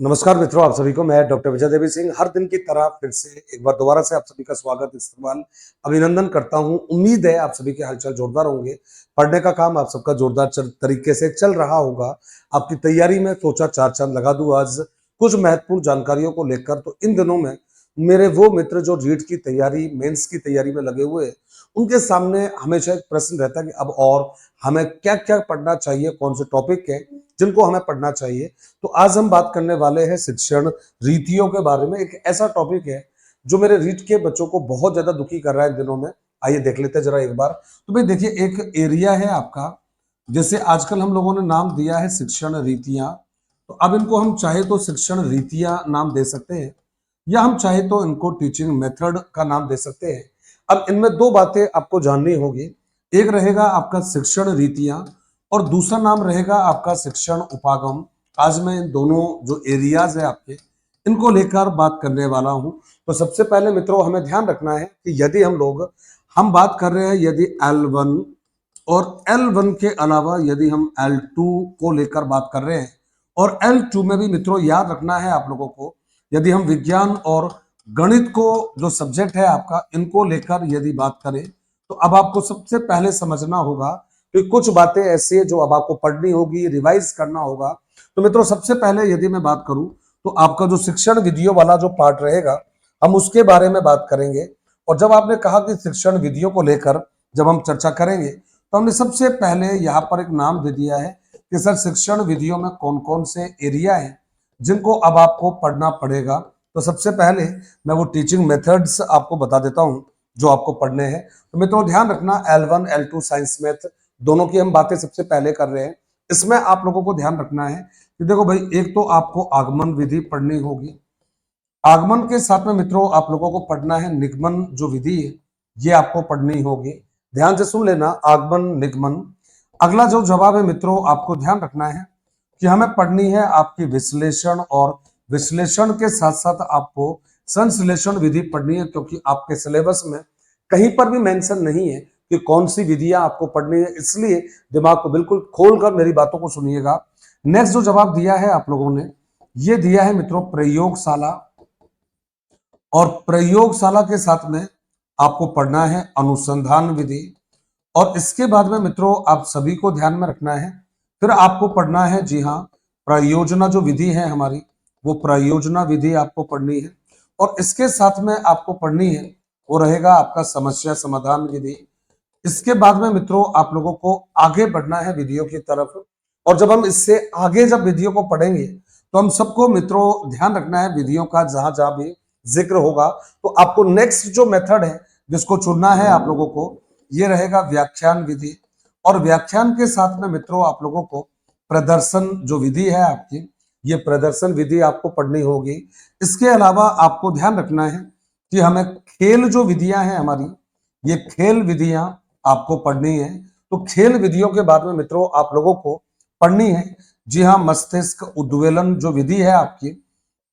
नमस्कार मित्रों, आप सभी को मैं डॉक्टर विजय देवी सिंह हर दिन की तरह फिर से एक बार दोबारा से आप सभी का स्वागत, इस्तेमाल, अभिनंदन करता हूं। उम्मीद है आप सभी के हालचाल जोरदार होंगे। पढ़ने का काम आप सबका जोरदार तरीके से चल रहा होगा। आपकी तैयारी में सोचा चार चांद लगा दूं आज कुछ महत्वपूर्ण जानकारियों को लेकर। तो इन दिनों में मेरे वो मित्र जो रीट की तैयारी, मेंस की तैयारी में लगे हुए हैं, उनके सामने हमेशा एक प्रश्न रहता है कि अब और हमें क्या क्या पढ़ना चाहिए, कौन से टॉपिक है जिनको हमें पढ़ना चाहिए। तो आज हम बात करने वाले हैं शिक्षण रीतियों के बारे में। एक ऐसा टॉपिक है जो मेरे रीट के बच्चों को बहुत ज्यादा दुखी कर रहा है इन दिनों में। आइए देख लेते हैं जरा एक बार। तो भाई देखिए, एक एरिया है आपका, जैसे आजकल हम लोगों ने नाम दिया है शिक्षण रीतियां। तो अब इनको हम चाहे तो शिक्षण रीतियां नाम दे सकते हैं, या हम चाहे तो इनको टीचिंग मेथड का नाम दे सकते हैं। अब इनमें दो बातें आपको जाननी होगी। एक रहेगा आपका शिक्षण रीतियां और दूसरा नाम रहेगा आपका शिक्षण उपागम। आज मैं इन दोनों जो एरियाज है आपके, इनको लेकर बात करने वाला हूं। तो सबसे पहले मित्रों, हमें ध्यान रखना है कि यदि हम बात कर रहे हैं यदि L1 और L1 के अलावा यदि हम L2 को लेकर बात कर रहे हैं, और L2 में भी मित्रों याद रखना है आप लोगों को, यदि हम विज्ञान और गणित को जो सब्जेक्ट है आपका, इनको लेकर यदि बात करें, तो अब आपको सबसे पहले समझना होगा कि कुछ बातें ऐसी है जो अब आपको पढ़नी होगी, रिवाइज करना होगा। तो मित्रों, सबसे पहले यदि मैं बात करूं तो आपका जो शिक्षण विधियों वाला जो पार्ट रहेगा, हम उसके बारे में बात करेंगे। और जब आपने कहा कि शिक्षण विधियों को लेकर जब हम चर्चा करेंगे, तो हमने सबसे पहले यहाँ पर एक नाम दे दिया है कि सर शिक्षण विधियों में कौन कौन से एरिया हैं जिनको अब आपको पढ़ना पड़ेगा। तो सबसे पहले मैं वो टीचिंग मेथड्स आपको बता देता हूँ जो आपको पढ़ने हैं। तो मित्रों ध्यान रखना, L1 L2 साइंस मैथ दोनों की हम बातें सबसे पहले कर रहे हैं। इसमें आप लोगों को ध्यान रखना है कि देखो भाई, एक तो आपको आगमन विधि पढ़नी होगी। आगमन के साथ में मित्रों आप लोगों को पढ़ना है निगमन जो विधि है, ये आपको पढ़नी होगी। ध्यान से सुन लेना, आगमन निगमन। अगला जो जवाब है मित्रों, आपको ध्यान रखना है कि हमें पढ़नी है आपकी विश्लेषण, और विश्लेषण के साथ साथ आपको संश्लेषण विधि पढ़नी है, क्योंकि आपके सिलेबस में कहीं पर भी मेंशन नहीं है कि कौन सी विधियां आपको पढ़नी है। इसलिए दिमाग को बिल्कुल खोलकर मेरी बातों को सुनिएगा। नेक्स्ट जो जवाब दिया है आप लोगों ने, ये दिया है मित्रों प्रयोगशाला, और प्रयोगशाला के साथ में आपको पढ़ना है अनुसंधान विधि। और इसके बाद में मित्रों आप सभी को ध्यान में रखना है, फिर आपको पढ़ना है, जी हाँ, प्रयोजना जो विधि है हमारी, वो प्रयोजना विधि आपको पढ़नी है। और इसके साथ में आपको पढ़नी है वो रहेगा आपका समस्या समाधान विधि। इसके बाद में मित्रों आप लोगों को आगे बढ़ना है विधियों की तरफ। और जब हम इससे आगे जब विधियों को पढ़ेंगे, तो हम सबको मित्रों ध्यान रखना है विधियों का जहां जहां भी जिक्र होगा, तो आपको नेक्स्ट जो मेथड है जिसको चुनना है आप लोगों को, ये रहेगा व्याख्यान विधि। और व्याख्यान के साथ में मित्रों आप लोगों को प्रदर्शन जो विधि है आपकी, ये प्रदर्शन विधि आपको पढ़नी होगी। इसके अलावा आपको ध्यान रखना है कि हमें खेल जो विधियां हैं हमारी, ये खेल विधियां आपको पढ़नी है। तो खेल विधियों के बाद में मित्रों आप लोगों को पढ़नी है, जी हाँ, मस्तिष्क उद्वेलन जो विधि है आपकी,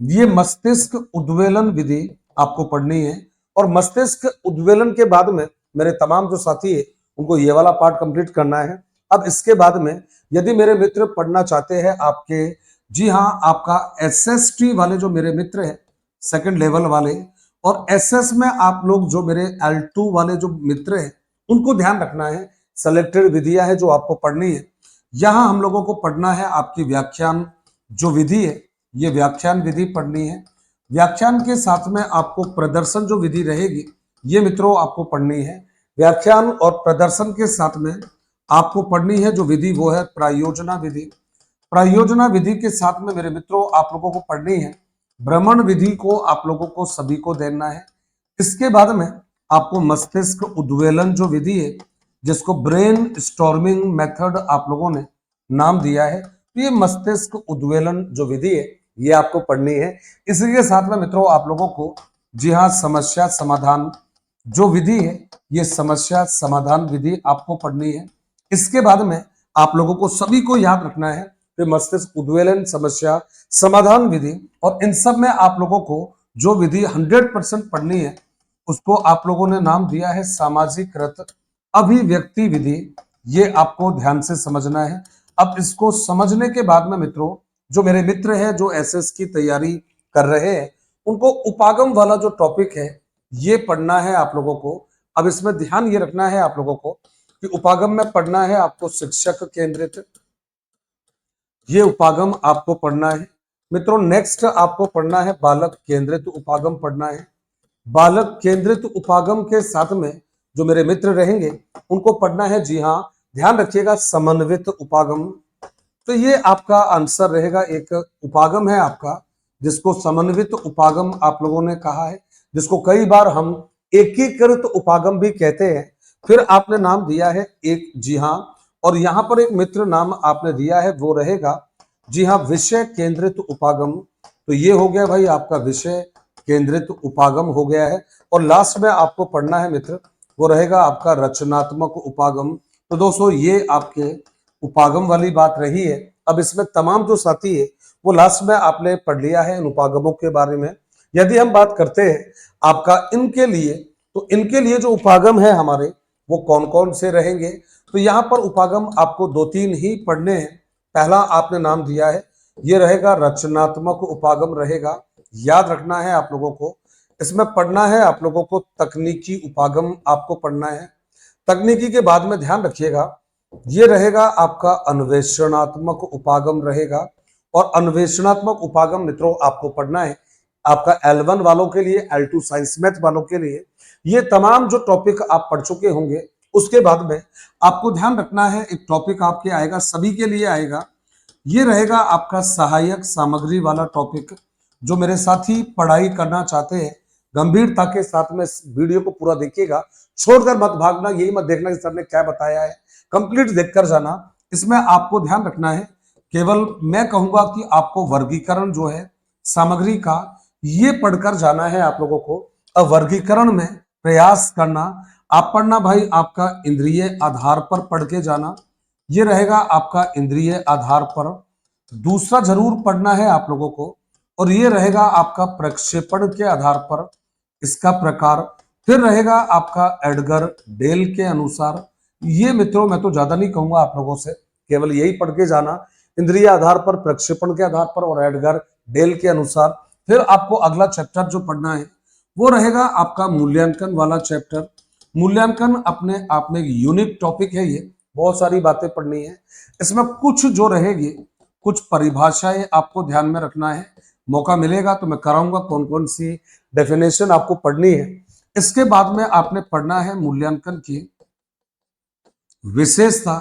ये मस्तिष्क उद्वेलन विधि आपको पढ़नी है। और मस्तिष्क उद्वेलन के बाद में मेरे तमाम जो साथी है उनको ये वाला पार्ट कंप्लीट करना है। अब इसके बाद में यदि मेरे मित्र पढ़ना चाहते हैं आपके, जी हाँ, आपका एसएसटी वाले जो मेरे मित्र हैं सेकंड लेवल वाले, और एसएस में आप लोग जो मेरे L2 वाले जो मित्र हैं, उनको ध्यान रखना है सेलेक्टेड विधियां है जो आपको पढ़नी है। यहां हम लोगों को पढ़ना है आपकी व्याख्यान जो विधि है, ये व्याख्यान विधि पढ़नी है। व्याख्यान के साथ में आपको प्रदर्शन जो विधि रहेगी, ये मित्रों आपको पढ़नी है। व्याख्यान और प्रदर्शन के साथ में आपको पढ़नी है जो विधि, वो है प्रायोजना विधि। प्रायोजना विधि के साथ में मेरे मित्रों आप लोगों को पढ़नी है भ्रमण विधि को, आप लोगों को सभी को देना है। इसके बाद में आपको मस्तिष्क उद्वेलन जो विधि है, जिसको ब्रेन स्टॉर्मिंग मेथड आप लोगों ने नाम दिया है, तो ये मस्तिष्क उद्वेलन जो विधि है ये आपको पढ़नी है। इसी के साथ में मित्रों आप लोगों को, जी हाँ, समस्या समाधान जो विधि है, ये समस्या समाधान विधि आपको पढ़नी है। इसके बाद में आप लोगों को सभी को याद रखना है कि मस्तिष्क उद्वेलन, समस्या समाधान विधि, और इन सब में आप लोगों को जो विधि 100% पढ़नी है, उसको आप लोगों ने नाम दिया है सामाजिकृत अभिव्यक्ति विधि। ये आपको ध्यान से समझना है। अब इसको समझने के बाद में मित्रों जो मेरे मित्र हैं जो एसएस की तैयारी कर रहे हैं, उनको उपागम वाला जो टॉपिक है ये पढ़ना है आप लोगों को। अब इसमें ध्यान ये रखना है आप लोगों को कि उपागम में पढ़ना है आपको शिक्षक केंद्रित, ये उपागम आपको पढ़ना है मित्रों। नेक्स्ट आपको पढ़ना है बालक केंद्रित उपागम पढ़ना है। बालक केंद्रित उपागम के साथ में जो मेरे मित्र रहेंगे उनको पढ़ना है, जी हाँ ध्यान रखिएगा, समन्वित उपागम। तो ये आपका आंसर रहेगा, एक उपागम है आपका जिसको समन्वित उपागम आप लोगों ने कहा है, जिसको कई बार हम एकीकृत उपागम भी कहते हैं। फिर आपने नाम दिया है एक, जी हाँ, और यहां पर एक मित्र नाम आपने दिया है वो रहेगा, जी हाँ, विषय केंद्रित उपागम। तो ये हो गया भाई आपका विषय केंद्रित उपागम हो गया है। और लास्ट में आपको पढ़ना है मित्र, वो रहेगा आपका रचनात्मक उपागम। तो दोस्तों ये आपके उपागम वाली बात रही है। अब इसमें तमाम जो साथी है वो लास्ट में आपने पढ़ लिया है इन उपागमों के बारे में। यदि हम बात करते हैं आपका इनके लिए, तो इनके लिए जो उपागम है हमारे वो कौन कौन से रहेंगे। तो यहाँ पर उपागम आपको दो तीन ही पढ़ने हैं। पहला आपने नाम दिया है, ये रहेगा रचनात्मक उपागम रहेगा, याद रखना है आप लोगों को। इसमें पढ़ना है आप लोगों को तकनीकी उपागम आपको पढ़ना है। तकनीकी के बाद में ध्यान रखिएगा ये रहेगा आपका अन्वेषणात्मक उपागम रहेगा। और अन्वेषणात्मक उपागम मित्रों आपको पढ़ना है आपका L1 वालों के लिए, L2 साइंस मैथ वालों के लिए। ये तमाम जो टॉपिक आप पढ़ चुके होंगे उसके बाद में आपको ध्यान रखना है एक टॉपिक आपके आएगा, सभी के लिए आएगा, ये रहेगा आपका सहायक सामग्री वाला टॉपिक। जो मेरे साथी पढ़ाई करना चाहते हैं गंभीरता के साथ में इस वीडियो को पूरा देखिएगा, छोड़कर मत भागना, यही मत देखना कि सर ने क्या बताया है, कंप्लीट देखकर जाना। इसमें आपको ध्यान रखना है, केवल मैं कहूंगा कि आपको वर्गीकरण जो है सामग्री का ये पढ़कर जाना है आप लोगों को। अब वर्गीकरण में प्रयास करना, आप पढ़ना भाई आपका इंद्रिय आधार पर पढ़ के जाना, ये रहेगा आपका इंद्रिय आधार पर। दूसरा जरूर पढ़ना है आप लोगों को, और ये रहेगा आपका प्रक्षेपण के आधार पर इसका प्रकार। फिर रहेगा आपका एडगर डेल के अनुसार। ये मित्रों मैं तो ज्यादा नहीं कहूंगा आप लोगों से, केवल यही पढ़ के जाना, इंद्रिय आधार पर, प्रक्षेपण के आधार पर और एडगर डेल के अनुसार। फिर आपको अगला चैप्टर जो पढ़ना है वो रहेगा आपका मूल्यांकन वाला चैप्टर। मूल्यांकन अपने आप में एक यूनिक टॉपिक है, ये बहुत सारी बातें पढ़नी है। इसमें कुछ जो रहेगी, कुछ परिभाषाएं आपको ध्यान में रखना है, मौका मिलेगा तो मैं कराऊंगा कौन कौन सी डेफिनेशन आपको पढ़नी है। इसके बाद में आपने पढ़ना है मूल्यांकन की विशेषता।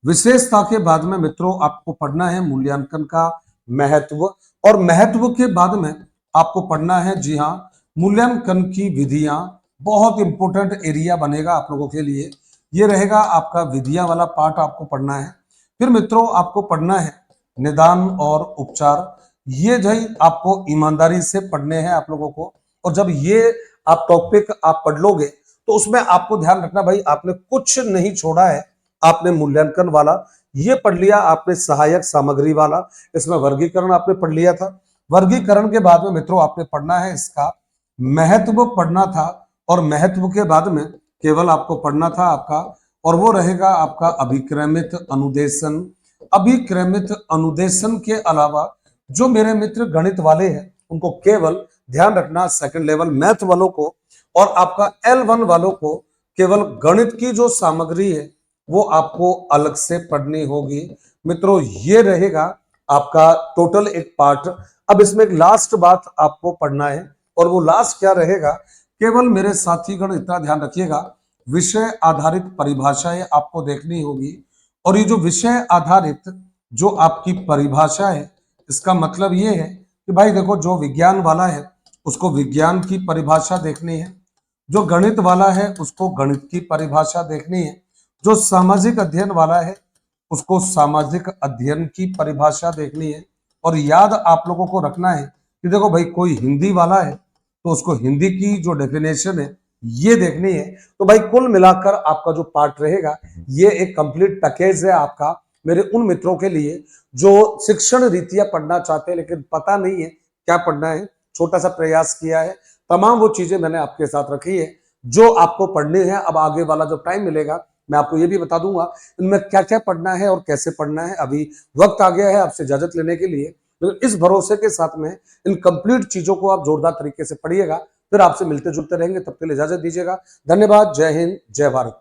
विशेषता के बाद में मित्रों आपको पढ़ना है मूल्यांकन का महत्व, और महत्व के बाद में आपको पढ़ना है, जी हाँ, मूल्यांकन की विधियां। बहुत इंपॉर्टेंट एरिया बनेगा आप लोगों के लिए, ये रहेगा आपका विधियां वाला पार्ट आपको पढ़ना है। फिर मित्रों आपको पढ़ना है निदान और उपचार, ये जो आपको ईमानदारी से पढ़ने हैं आप लोगों को। और जब ये आप टॉपिक आप पढ़ लोगे तो उसमें आपको ध्यान रखना भाई आपने कुछ नहीं छोड़ा है। आपने मूल्यांकन वाला ये पढ़ लिया, आपने सहायक सामग्री वाला, इसमें वर्गीकरण आपने पढ़ लिया था। वर्गीकरण के बाद में मित्रों आपने पढ़ना है इसका महत्व पढ़ना था, और महत्व के बाद में केवल आपको पढ़ना था आपका, और वो रहेगा आपका अभिक्रमित अनुदेशन। अभिक्रमित अनुदेशन के अलावा जो मेरे मित्र गणित वाले हैं उनको केवल ध्यान रखना सेकंड लेवल मैथ वालों को और आपका L1 वालों को केवल गणित की जो सामग्री है वो आपको अलग से पढ़नी होगी मित्रों। ये रहेगा आपका टोटल एक पार्ट। अब इसमें एक लास्ट बात आपको पढ़ना है, और वो लास्ट क्या रहेगा, केवल मेरे साथीगण इतना ध्यान रखिएगा, विषय आधारित परिभाषाएं आपको देखनी होगी। और ये जो विषय आधारित जो आपकी परिभाषा है इसका मतलब ये है कि भाई देखो, जो विज्ञान वाला है उसको विज्ञान की परिभाषा देखनी है, जो गणित वाला है उसको गणित की परिभाषा देखनी है, जो सामाजिक अध्ययन वाला है उसको सामाजिक अध्ययन की परिभाषा देखनी है। और याद आप लोगों को रखना है कि देखो भाई, कोई हिंदी वाला है तो उसको हिंदी की जो डेफिनेशन है ये देखनी है। तो भाई कुल मिलाकर आपका जो पार्ट रहेगा ये एक कंप्लीट पैकेज है आपका, मेरे उन मित्रों के लिए जो शिक्षण रीतियां पढ़ना चाहते हैं लेकिन पता नहीं है क्या पढ़ना है। छोटा सा प्रयास किया है, तमाम वो चीजें मैंने आपके साथ रखी है जो आपको पढ़ने हैं। अब आगे वाला जब टाइम मिलेगा मैं आपको ये भी बता दूंगा इनमें क्या क्या पढ़ना है और कैसे पढ़ना है। अभी वक्त आ गया है आपसे इजाजत लेने के लिए। लेकिन इस भरोसे के साथ में इन कंप्लीट चीजों को आप जोरदार तरीके से पढ़िएगा, फिर आपसे मिलते जुलते रहेंगे। तब के लिए इजाजत दीजिएगा। धन्यवाद। जय हिंद, जय भारत।